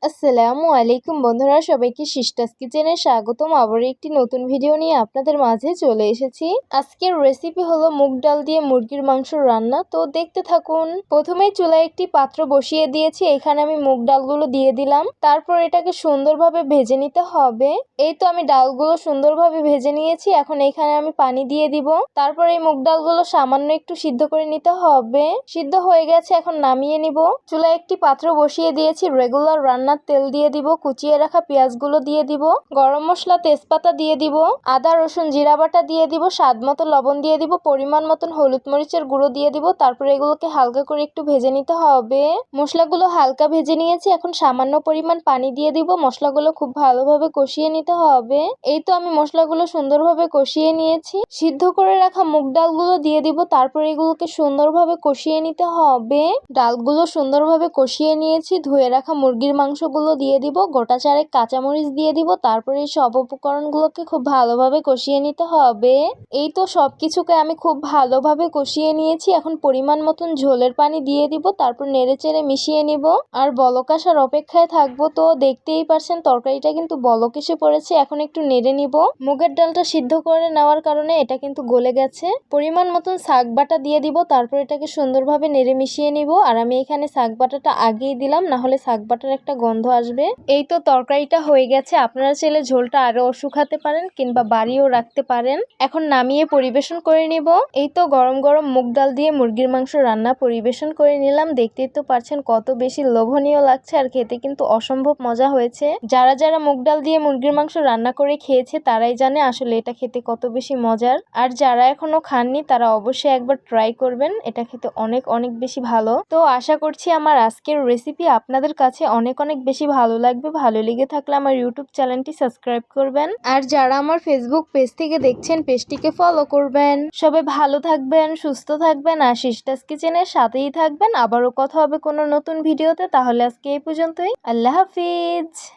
আসসালামু আলাইকুম বন্ধুরা, সবাইকে সিস্টার্স কিচেনে স্বাগতম। আবার একটি নতুন ভিডিও নিয়ে আপনাদের মাঝে চলে এসেছি। আজকের রেসিপি হলো মুগ ডাল দিয়ে মুরগির মাংস রান্না। তো দেখতে থাকুন। প্রথমেই চুলায় একটি পাত্র বসিয়ে দিয়েছি, এখানে আমি মুগ ডালগুলো দিয়ে দিলাম। তারপর এটাকে সুন্দরভাবে ভেজে নিতে হবে। এই তো আমি ডালগুলো সুন্দরভাবে ভেজে নিয়েছি, এখন এখানে আমি পানি দিয়ে দিব। তারপর এই মুগ ডালগুলো সামান্য একটু সিদ্ধ করে নিতে হবে। সিদ্ধ হয়ে গেছে, এখন নামিয়ে নিব। চুলায় একটি পাত্র বসিয়ে দিয়েছি, রেগুলার রান্নার তেল দিয়ে দিব, কুচিয়ে রাখা পেঁয়াজগুলো দিয়ে দিব, গরম মশলা তেজপাতা দিয়ে দিব, আদা রসুন জিরা বাটা দিয়ে দিব, স্বাদ মতো লবণ দিয়ে দিব, পরিমাণ মতন হলুদ মরিচের গুঁড়ো দিয়ে দিব। তারপরে এগুলোকে হালকা করে একটু ভেজে নিতে হবে। মশলাগুলো হালকা ভেজে নিয়েছি, এখন সামান্য পরিমাণ পানি দিয়ে দিব। মশলাগুলো খুব ভালোভাবে কষিয়ে নিতে হবে। এই তো আমি মশলাগুলো সুন্দরভাবে কষিয়ে নিয়েছি। সিদ্ধ করে রাখা মুগ ডালগুলো দিয়ে দিব। তারপরে এগুলোকে সুন্দরভাবে কষিয়ে নিতে হবে। ডালগুলো সুন্দরভাবে কষিয়ে নিয়েছি। ধুয়ে রাখা মুরগির মাংসগুলো দিয়ে দিব, গোটা চারেক কাঁচামরিচ দিয়ে দিব। তারপরে এই সব উপকরণগুলোকে খুব ভালোভাবে কষিয়ে নিতে হবে। এই তো সবকিছুকে আমি খুব ভালোভাবে কষিয়ে নিয়েছি। এখন পরিমাণ মতন ঝোলের পানি দিয়ে দিব, তারপর নেড়েচেড়ে মিশিয়ে নিব। আর বলক আসার অপেক্ষায় থাকবো। তো দেখতেই পারছেন তরকারিটা কিন্তু বলক এসে পড়েছে। এখন একটু নেড়ে নিব। মুগের ডালটা সিদ্ধ করে নেওয়ার কারণে এটা কিন্তু গলে গেছে। পরিমাণ মতন শাক বাটা দিয়ে দিব, তারপর এটাকে সুন্দরভাবে নেড়ে মিশিয়ে নিব। আর আমি এখানে শাক বাটাটা আগেই দিলাম, না হলে শাক বাটার একটা গন্ধ আসবে। এই তো তরকারিটা হয়ে গেছে। আপনারা চাইলে ঝোলটা আরো শুকাতে পারেন কিংবা বাড়িও রাখতে পারেন। এখন নামিয়ে পরিবেশন করে নিব। এই তো গরম গরম মুগ ডাল দিয়ে মুরগির মাংস রান্না পরিবেশন করে নিলাম। দেখতেই তো পারছেন কত বেশি লোভনীয় লাগছে, আর খেতে কিন্তু অসম্ভব মজা হয়েছে। যারা যারা মুগ ডাল দিয়ে মুরগির মাংস রান্না করে খেয়েছে তারাই জানে আসলে এটা খেতে কত বেশি মজার। আর যারা এখনো খাননি তারা অবশ্যই একবার ট্রাই করবেন, এটা খেতে অনেক অনেক বেশি ভালো। তো আশা করছি আমার আজকের রেসিপি আপনাদের কাছে অনেক অনেক বেশি ভালো লাগবে। ভালো লেগে থাকলে আমার ইউটিউব চ্যানেলটি সাবস্ক্রাইব করবেন, আর যারা আমার ফেসবুক পেজ থেকে দেখছেন পেজটিকে ফলো করবেন। সবাই ভালো থাকবেন, সুস্থ থাকবেন, আর সিস্টার্স কিচেনের সাথেই থাকবেন। আবারও কথা হবে কোনো নতুন ভিডিওতে। তাহলে আজকে এই পর্যন্তই। আল্লাহ হাফিজ।